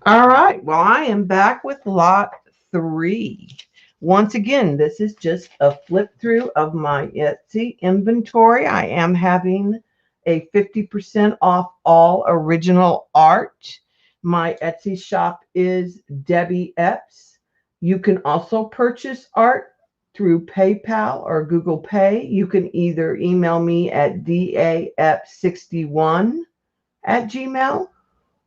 All right. Well, I am back with lot 3. Once again, this is just a flip through of my Etsy inventory. I am having a 50% off all original art. My Etsy shop is Debbie Epps. You can also purchase art through PayPal or Google Pay. You can either email me at daf61 at Gmail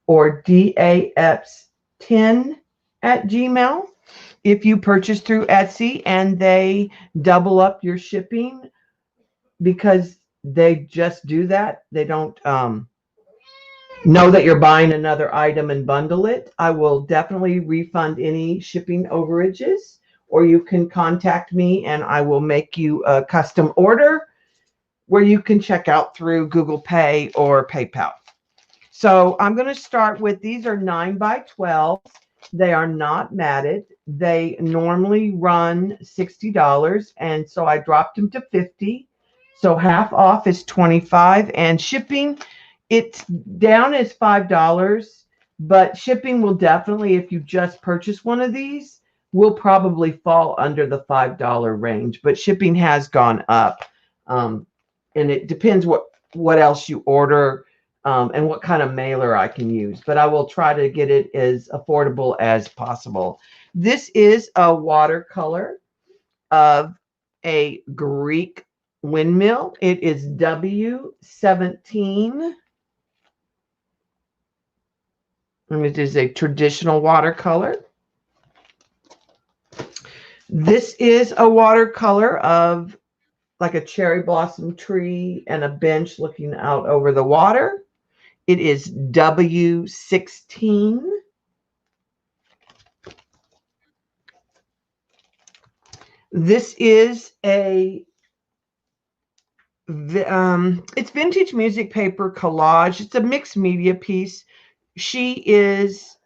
or dafs10 at Gmail. If you purchase through Etsy and they double up your shipping because they just do that, they don't know that you're buying another item and bundle it, I will definitely refund any shipping overages. Or you can contact me and I will make you a custom order where you can check out through Google Pay or PayPal. So I'm going to start with, these are 9 by 12. They are not matted. They normally run $60, and so I dropped them to 50. So half off is 25, and shipping, it's down as $5, but shipping will definitely, if you just purchase one of these, will probably fall under the $5 range. But shipping has gone up, and it depends what else you order. And what kind of mailer I can use, but I will try to get it as affordable as possible. This is a watercolor of a Greek windmill. It is W17, and it is a traditional watercolor. This is a watercolor of like a cherry blossom tree and a bench looking out over the water. It is W16. This is it's vintage music paper collage. It's a mixed media piece. She is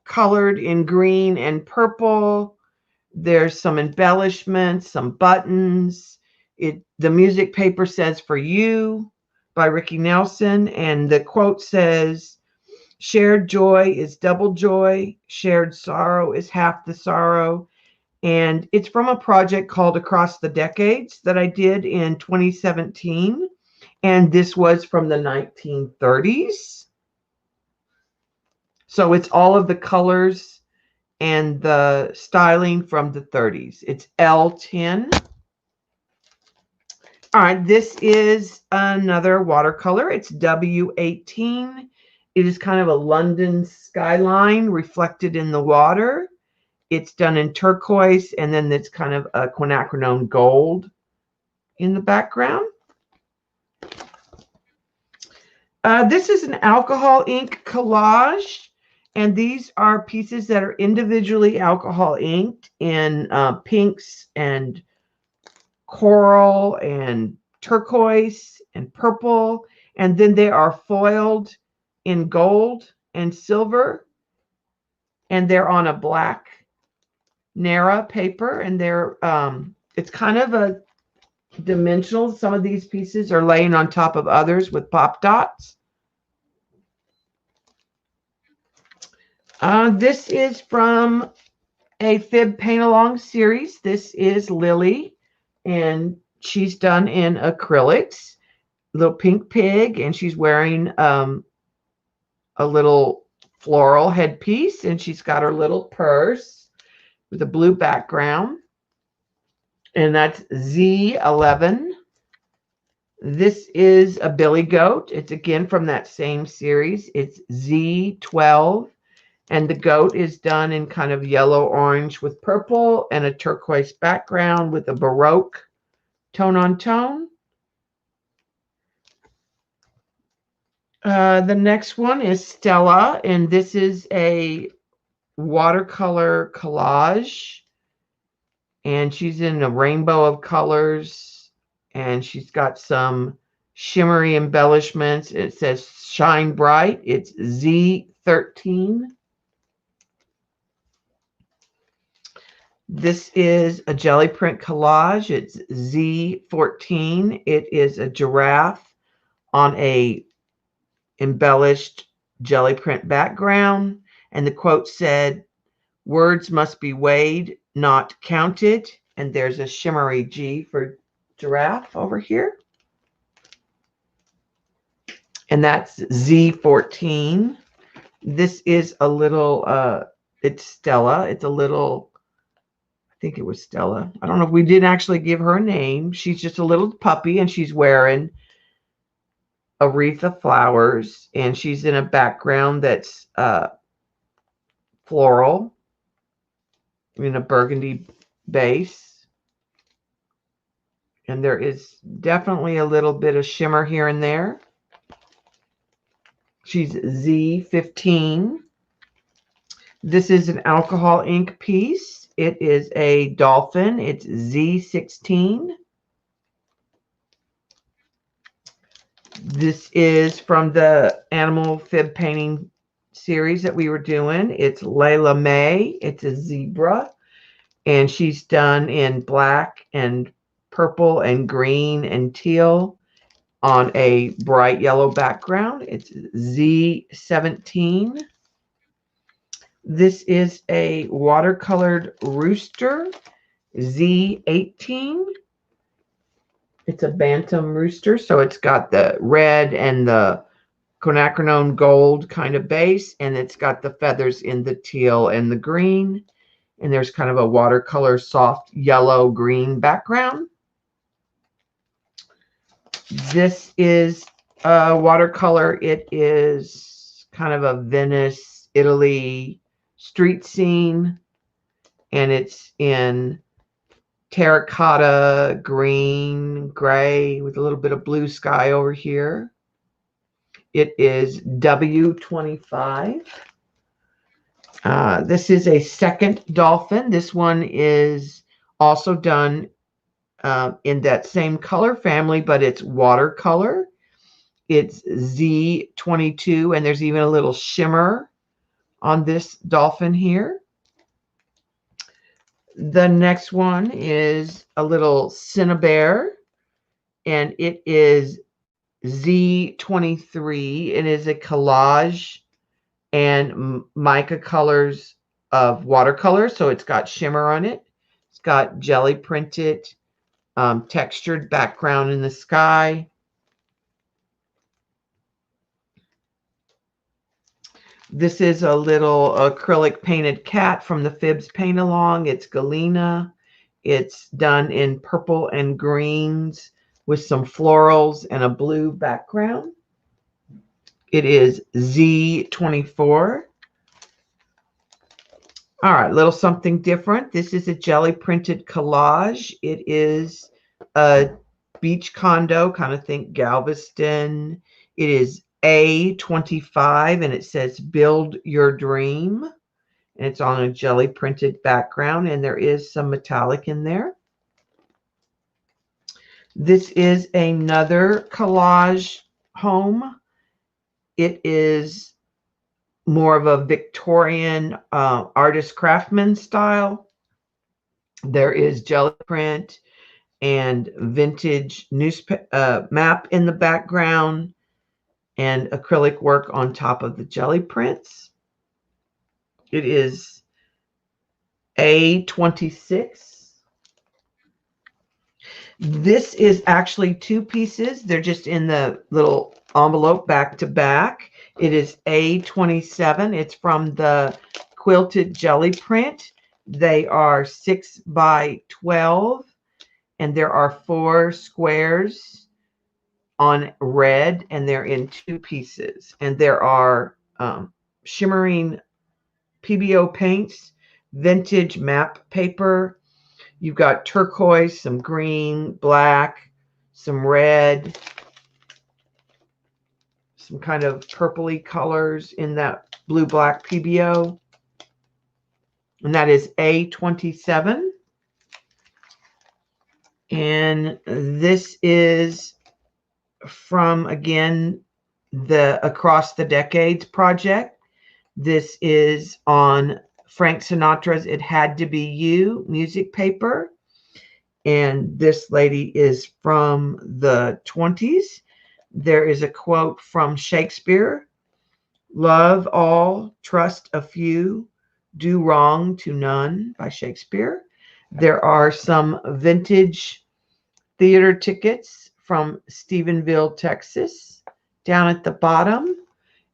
colored in green and purple. There's some embellishments, some buttons. The music paper says "For You" by Ricky Nelson, and the quote says, "Shared joy is double joy. Shared sorrow is half the sorrow." And it's from a project called Across the Decades that I did in 2017. And this was from the 1930s. So it's all of the colors and the styling from the 30s. It's L10. All right, this is another watercolor. It's W18. It is kind of a London skyline reflected in the water. It's done in turquoise, and then it's kind of a quinacridone gold in the background. This is an alcohol ink collage, and these are pieces that are individually alcohol inked in pinks and coral and turquoise and purple, and then they are foiled in gold and silver, and they're on a black Nara paper, and they're it's kind of a dimensional. Some of these pieces are laying on top of others with pop dots. This is from a Fib Paint Along series. This is Lily, and she's done in acrylics. Little pink pig, and she's wearing a little floral headpiece, and she's got her little purse with a blue background, and that's Z11. This is a billy goat. It's again from that same series. It's Z12, and the goat is done in kind of yellow orange with purple and a turquoise background with a Baroque tone on tone. The next one is Stella, and this is a watercolor collage, and she's in a rainbow of colors, and she's got some shimmery embellishments. It says Shine Bright. It's Z13. This is a jelly print collage. It's Z14. It is a giraffe on a embellished jelly print background. And the quote said, "Words must be weighed, not counted." And there's a shimmery G for giraffe over here. And that's Z14. This is a little, it's Stella. It's a little, I think it was Stella. I don't know if we did actually give her a name. She's just a little puppy, and she's wearing a wreath of flowers, and she's in a background that's floral in a burgundy base. And there is definitely a little bit of shimmer here and there. She's Z15. This is an alcohol ink piece. It is a dolphin. It's Z16. This is from the animal fib painting series that we were doing. It's Layla May. It's a zebra. And she's done in black and purple and green and teal on a bright yellow background. It's Z17. This is a watercolored rooster, Z18. It's a bantam rooster, so it's got the red and the quinacridone gold kind of base, and it's got the feathers in the teal and the green. And there's kind of a watercolor soft yellow green background. This is a watercolor. It is kind of a Venice, Italy street scene, and it's in terracotta, green, gray, with a little bit of blue sky over here. It is W25. This is a second dolphin. This one is also done in that same color family, but it's watercolor. It's Z22, and there's even a little shimmer on this dolphin here. The next one is a little Cinnabear, and it is Z23. It is a collage and mica colors of watercolor, so it's got shimmer on it. It's got jelly printed textured background in the sky. This is a little acrylic painted cat from the Fibs Paint Along. It's Galena. It's done in purple and greens with some florals and a blue background. It is Z24. All right, a little something different. This is a jelly printed collage. It is a beach condo, kind of think Galveston. It is A25, and it says "Build Your Dream." And it's on a jelly printed background, and there is some metallic in there. This is another collage home. It is more of a Victorian artist craftsman style. There is jelly print and vintage map in the background and acrylic work on top of the jelly prints. It is A26. This is actually two pieces. They're just in the little envelope back to back. It is A27. It's from the quilted jelly print. They are 6 by 12, and there are 4 squares on red, and they're in 2 pieces. And there are shimmering PBO paints, vintage map paper. You've got turquoise, some green, black, some red, some kind of purpley colors in that blue-black PBO. And that is A27. And this is from, again, the Across the Decades project. This is on Frank Sinatra's "It Had to Be You" music paper. And this lady is from the 20s. There is a quote from Shakespeare Love all, trust a few, do wrong to none by Shakespeare. There are some vintage theater tickets from Stephenville, Texas. Down at the bottom,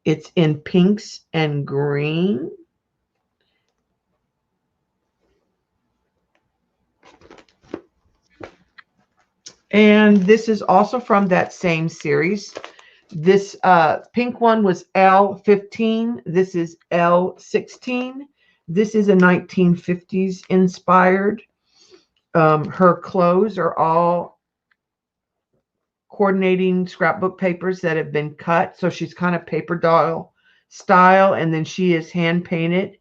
it's in pinks and green. And this is also from that same series. This pink one was L15. This is L16. This is a 1950s inspired. Her clothes are all coordinating scrapbook papers that have been cut. So she's kind of paper doll style. And then she is hand painted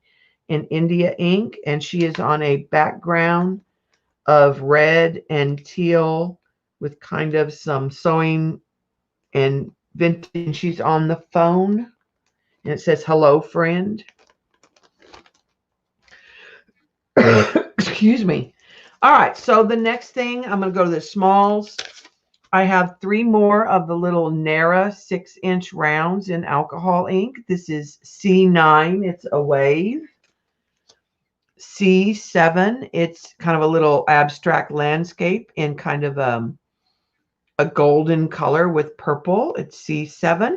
in India ink. And she is on a background of red and teal with kind of some sewing and vintage. She's on the phone. And it says, hello, friend. Excuse me. All right. So the next thing, I'm going to go to the smalls. I have 3 more of the little Nara 6-inch rounds in alcohol ink. This is C9. It's a wave. C7. It's kind of a little abstract landscape in kind of a golden color with purple. It's C7.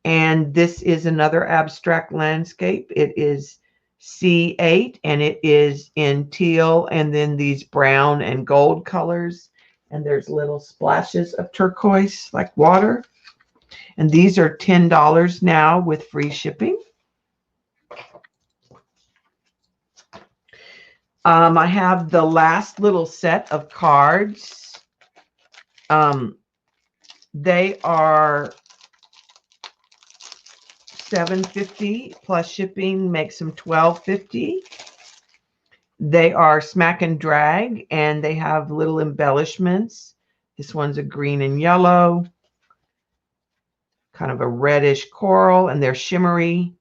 And this is another abstract landscape. It is C8, and it is in teal and then these brown and gold colors. And there's little splashes of turquoise like water. And these are $10 now with free shipping. I have the last little set of cards. They are $7.50 plus shipping makes them $12.50. They are smack and drag, and they have little embellishments. This one's a green and yellow, kind of a reddish coral, and they're shimmery.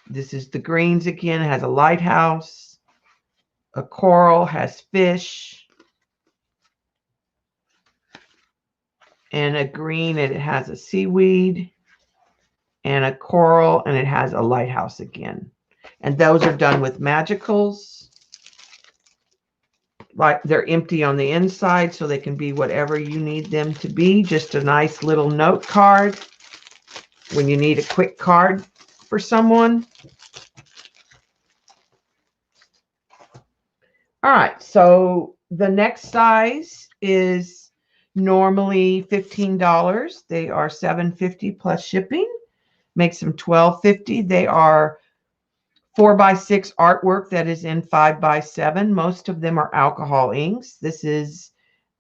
This is the greens again. It has a lighthouse. A coral has fish. And a green, and it has a seaweed. And a coral, and it has a lighthouse again. And those are done with magicals. Like they're empty on the inside, so they can be whatever you need them to be. Just a nice little note card when you need a quick card for someone. All right, so the next size is normally $15. They are $7.50 plus shipping. Makes them $12.50. They are 4x6 artwork that is in 5x7. Most of them are alcohol inks. This is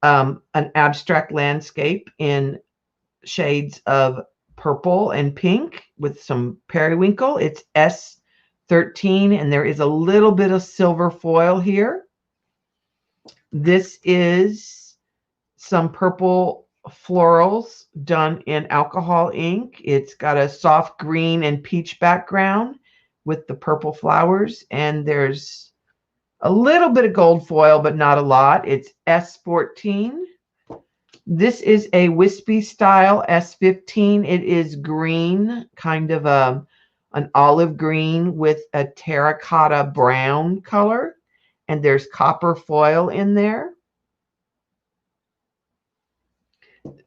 an abstract landscape in shades of purple and pink with some periwinkle. It's S13, and there is a little bit of silver foil here. This is some purple florals done in alcohol ink. It's got a soft green and peach background with the purple flowers, and there's a little bit of gold foil, but not a lot. It's S14. This is a wispy style S15. It is green, kind of an olive green with a terracotta brown color, and there's copper foil in there.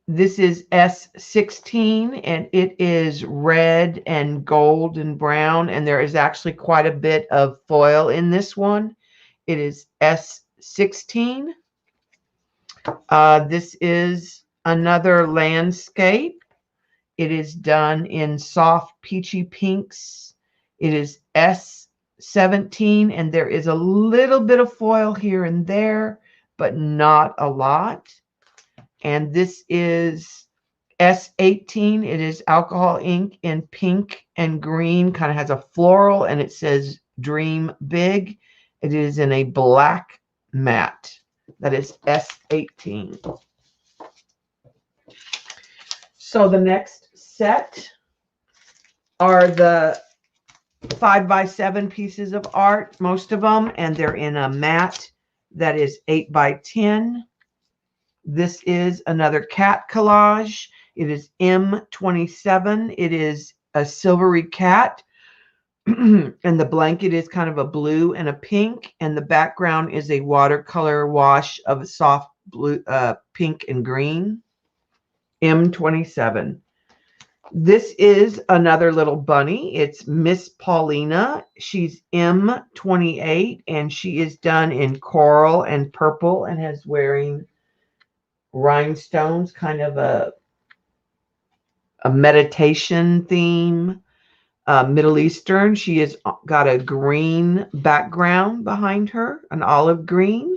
This is S16, and it is red and gold and brown, and there is actually quite a bit of foil in this one. It is S16. This is another landscape. It is done in soft peachy pinks. It is S17, and there is a little bit of foil here and there, but not a lot. And this is S18. It is alcohol ink in pink and green, kind of has a floral, and it says Dream Big. It is in a black matte. That is S18. So the next set are the 5x7 pieces of art, most of them, and they're in a matte that is 8x10. This is another cat collage. It is M27. It is a silvery cat. And the blanket is kind of a blue and a pink, and the background is a watercolor wash of a soft blue, pink and green. M27. This is another little bunny. It's Miss Paulina. She's M28, and she is done in coral and purple and has wearing rhinestones, kind of a meditation theme. Middle Eastern. She has got a green background behind her, an olive green.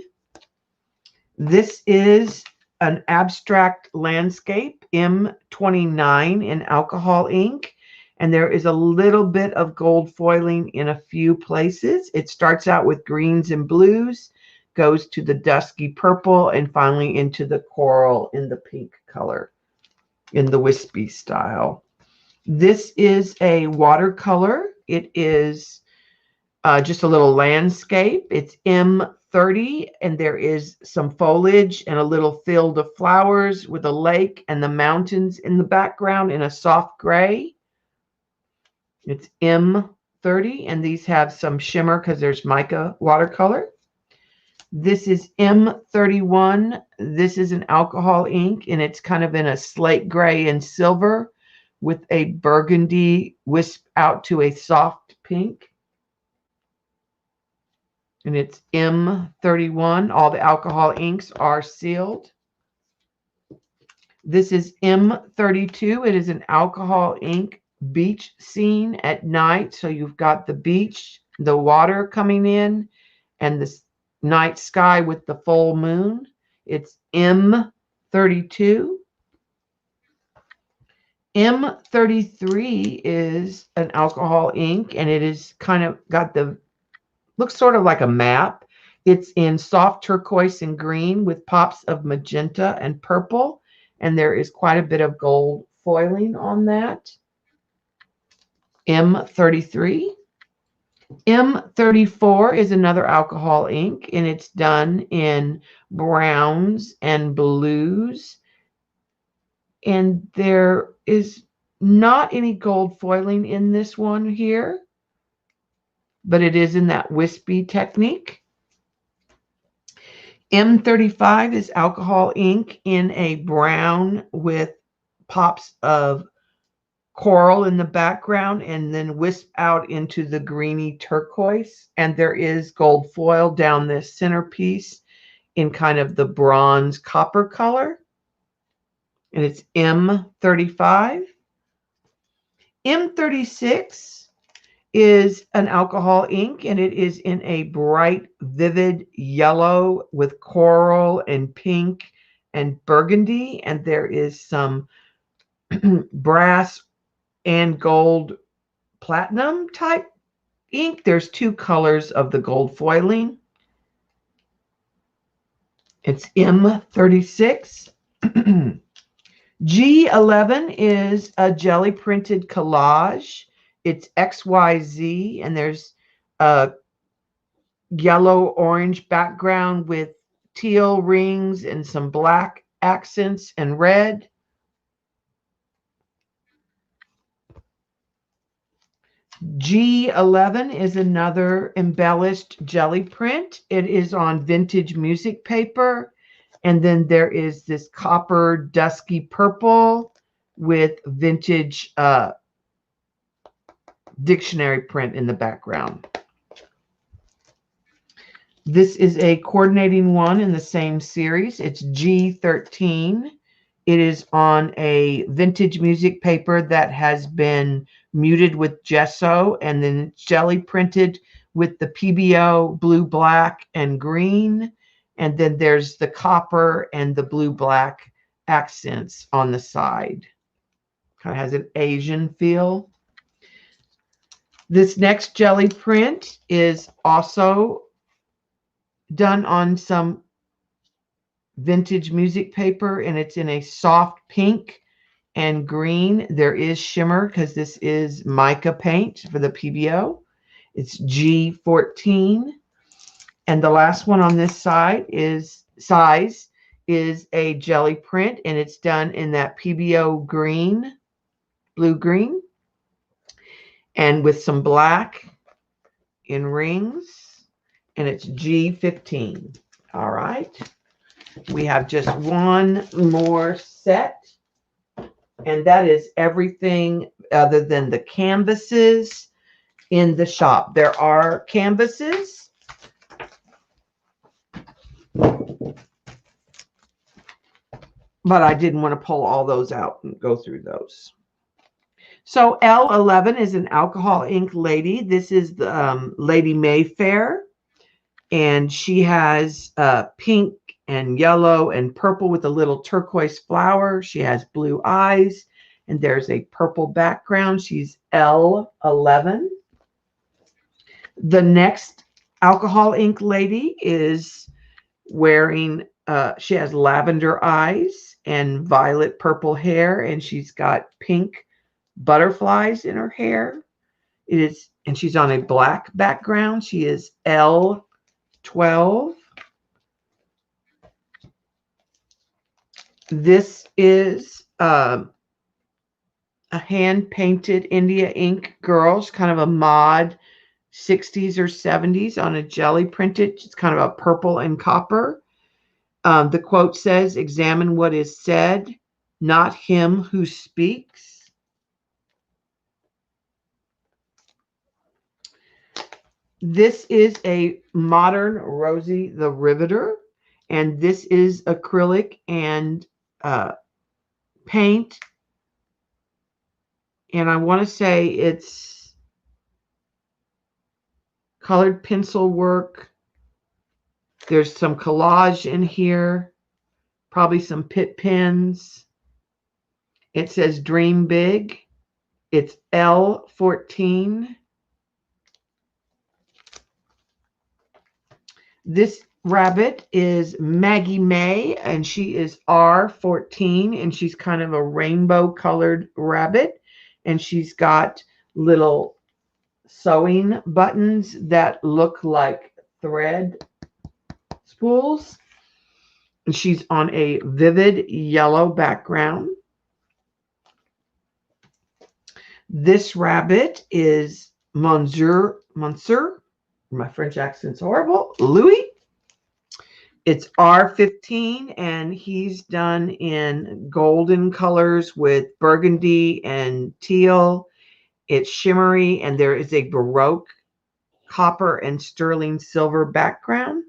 This is an abstract landscape, M29 in alcohol ink, and there is a little bit of gold foiling in a few places. It starts out with greens and blues, goes to the dusky purple, and finally into the coral in the pink color in the wispy style. This is a watercolor. It is just a little landscape. It's M30, and there is some foliage and a little field of flowers with a lake and the mountains in the background in a soft gray. It's M30, and these have some shimmer because there's mica watercolor. This is M31. This is an alcohol ink, and it's kind of in a slate gray and silver, with a burgundy wisp out to a soft pink. And it's M31. All the alcohol inks are sealed. This is M32. It is an alcohol ink beach scene at night. So you've got the beach, the water coming in, and the night sky with the full moon. It's M32. M33 is an alcohol ink, and it is kind of got the, looks sort of like a map. It's in soft turquoise and green with pops of magenta and purple, and there is quite a bit of gold foiling on that. M33. M34 is another alcohol ink, and it's done in browns and blues. And there is not any gold foiling in this one here, but it is in that wispy technique. M35 is alcohol ink in a brown with pops of coral in the background and then wisp out into the greeny turquoise. And there is gold foil down this centerpiece in kind of the bronze copper color. And it's M35. M36 is an alcohol ink, and it is in a bright, vivid yellow with coral and pink and burgundy. And there is some brass and gold platinum type ink. There's two colors of the gold foiling. It's M36. G11 is a jelly printed collage. It's XYZ, and there's a yellow-orange background with teal rings and some black accents and red. G11 is another embellished jelly print. It is on vintage music paper. And then there is this copper dusky purple with vintage dictionary print in the background. This is a coordinating one in the same series. It's G13. It is on a vintage music paper that has been muted with gesso, and then it's jelly printed with the PBO blue, black, and green. And then there's the copper and the blue-black accents on the side. Kind of has an Asian feel. This next jelly print is also done on some vintage music paper, and it's in a soft pink and green. There is shimmer because this is mica paint for the PBO. It's G14. And the last one on this side is a jelly print, and it's done in that PBO green, blue-green. and with some black in rings, and it's G15. All right. We have just one more set, and that is everything other than the canvases in the shop. There are canvases, but I didn't want to pull all those out and go through those. So L11 is an alcohol ink lady. This is the Lady Mayfair, and she has pink and yellow and purple with a little turquoise flower. She has blue eyes, and there's a purple background. She's L11. The next alcohol ink lady is wearing, she has lavender eyes and violet purple hair, and she's got pink butterflies in her hair. It is, and she's on a black background. She is L12. This is a hand-painted India ink girl. She's kind of a mod 60s or 70s on a jelly printed. It's kind of a purple and copper. The quote says, "Examine what is said, not him who speaks." This is a modern Rosie the Riveter, and this is acrylic and paint. And I want to say it's colored pencil work. There's some collage in here, probably some pit pens. It says Dream Big. It's L14. This rabbit is Maggie May, and she is R14, and she's kind of a rainbow colored rabbit, and she's got little sewing buttons that look like thread spools, and she's on a vivid yellow background. This rabbit is Monsieur, my French accent's horrible, Louis. It's R15, and he's done in golden colors with burgundy and teal. It's shimmery, and there is a Baroque copper and sterling silver background.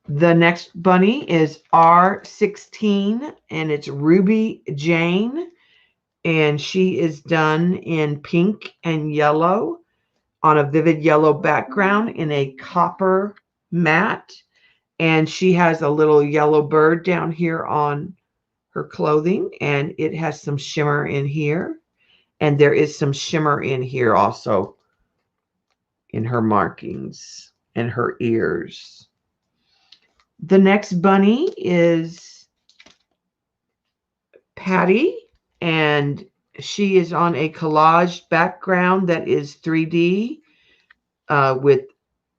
The next bunny is R16, and it's Ruby Jane, and she is done in pink and yellow on a vivid yellow background in a copper mat, and she has a little yellow bird down here on her clothing, and it has some shimmer in here, and there is some shimmer in here also in her markings and her ears. The next bunny is Patty, and she is on a collage background that is 3D with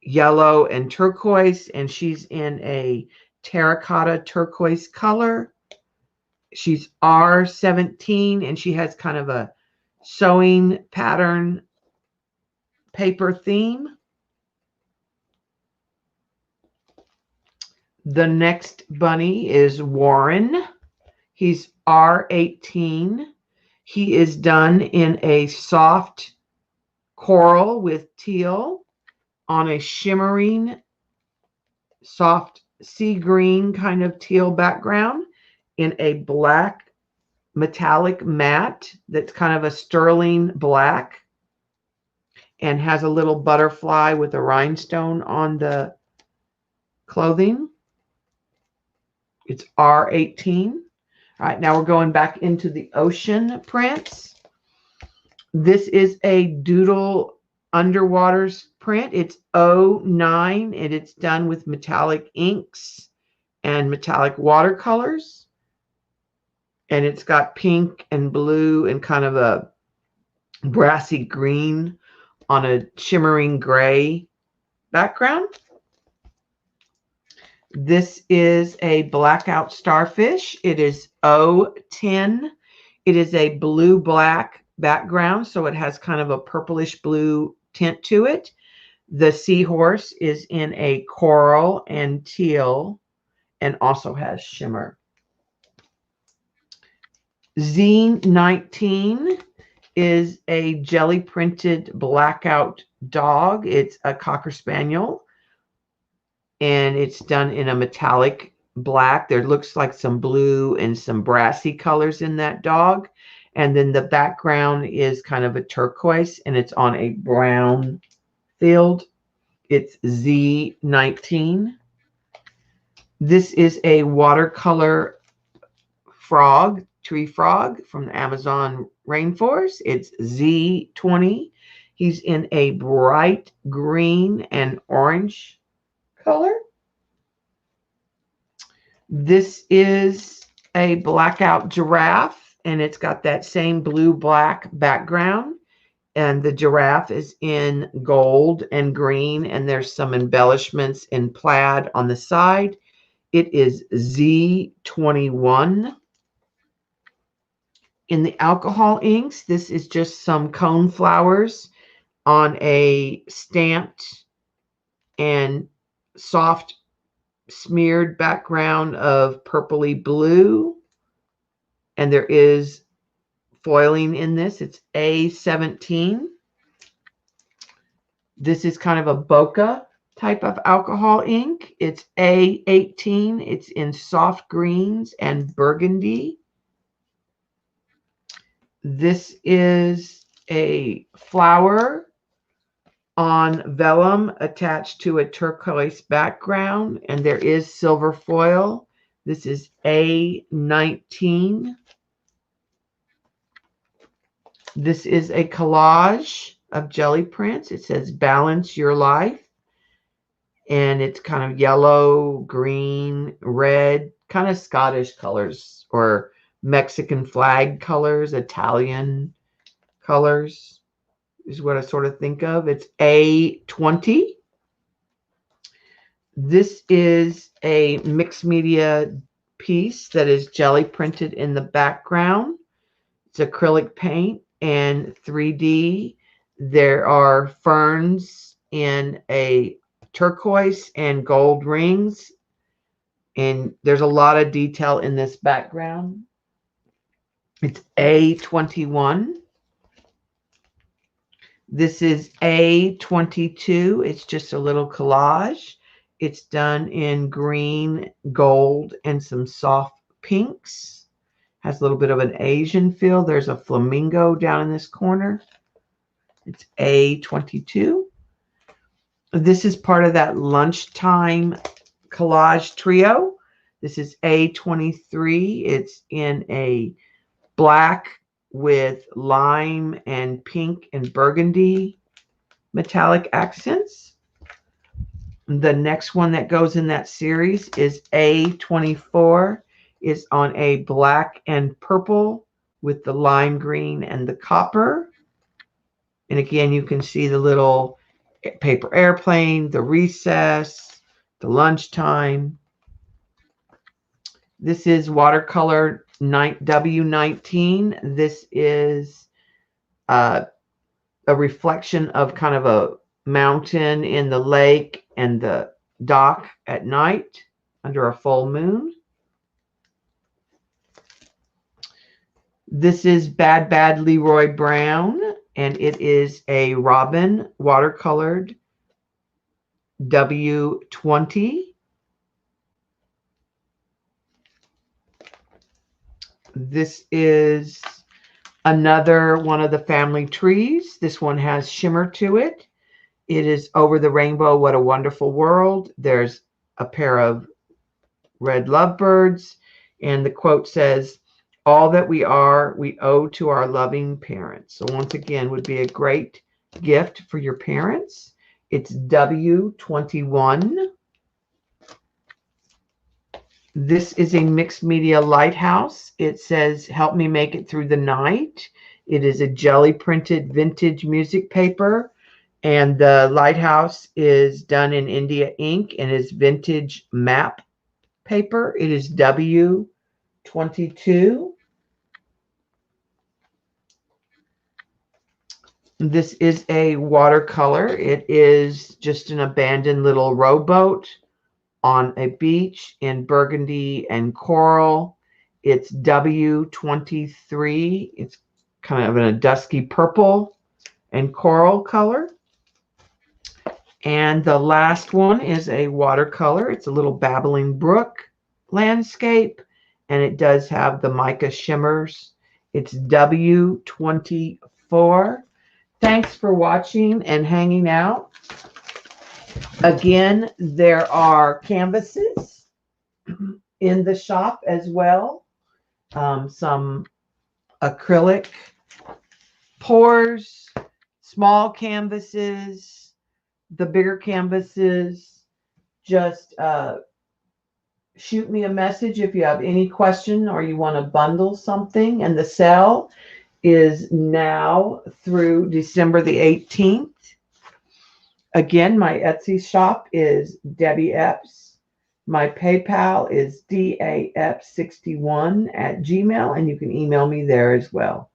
yellow and turquoise, and she's in a terracotta turquoise color. She's R17, and she has kind of a sewing pattern paper theme. The next bunny is Warren. He's R18. He is done in a soft coral with teal on a shimmering soft sea green kind of teal background in a black metallic mat that's kind of a sterling black and has a little butterfly with a rhinestone on the clothing. It's R18. All right, now we're going back into the ocean prints. This is a Doodle Underwaters print. It's 09, and it's done with metallic inks and metallic watercolors. And it's got pink and blue and kind of a brassy green on a shimmering gray background. This is a blackout starfish. It is 010. It is a blue-black background, so it has kind of a purplish blue tint to it. The seahorse is in a coral and teal and also has shimmer. Z19 is a jelly printed blackout dog. It's a Cocker Spaniel and it's done in a metallic black. There looks like some blue and some brassy colors in that dog. And then the background is kind of a turquoise and it's on a brown field. It's Z19. This is a watercolor frog, tree frog from the Amazon rainforest. It's Z20. He's in a bright green and orange color. This is a blackout giraffe, and it's got that same blue-black background. And the giraffe is in gold and green, and there's some embellishments in plaid on the side. It is Z21. In the alcohol inks, this is just some cone flowers on a stamped and soft smeared background of purpley blue. And there is foiling in this. It's A17. This is kind of a bokeh type of alcohol ink. It's A18. It's in soft greens and burgundy. This is a flower on vellum attached to a turquoise background, and there is silver foil. This is A19. This is a collage of jelly prints. It says balance your life. And it's kind of yellow, green, red, kind of Scottish colors or Mexican flag colors, Italian colors is what I sort of think of. It's A20. This is a mixed media piece that is jelly printed in the background. It's acrylic paint and 3D. There are ferns in a turquoise and gold rings. And there's a lot of detail in this background. It's A21. This is A22. It's just a little collage. It's done in green, gold, and some soft pinks. Has a little bit of an Asian feel. There's a flamingo down in this corner. It's A22. This is part of that lunchtime collage trio. This is A23. It's in a black with lime and pink and burgundy metallic accents. The next one that goes in that series is A24. It's on a black and purple with the lime green and the copper. And again, you can see the little paper airplane, the recess, the lunchtime. This is watercolor W19. This is a reflection of kind of a mountain in the lake and the dock at night under a full moon. This is Bad Bad Leroy Brown, and it is a robin watercolored W20. This is another one of the family trees. This one has shimmer to it. It is Over the Rainbow, What a Wonderful World. There's a pair of red lovebirds, and the quote says, all that we are, we owe to our loving parents. So once again, would be a great gift for your parents. It's W21. This is a mixed media lighthouse. It says, help me make it through the night. It is a jelly printed vintage music paper. And the lighthouse is done in India ink and is vintage map paper. It is W22. This is a watercolor. It is just an abandoned little rowboat on a beach in burgundy and coral. It's W23. It's kind of in a dusky purple and coral color. And the last one is a watercolor. It's a little babbling brook landscape, and it does have the mica shimmers. It's W24. Thanks for watching and hanging out. Again, there are canvases in the shop as well. Some acrylic pours, small canvases, the bigger canvases. Just shoot me a message if you have any question or you want to bundle something. And the sale is now through December the 18th. Again, my Etsy shop is Debbie Epps. My PayPal is DAEPS61@gmail.com, and you can email me there as well.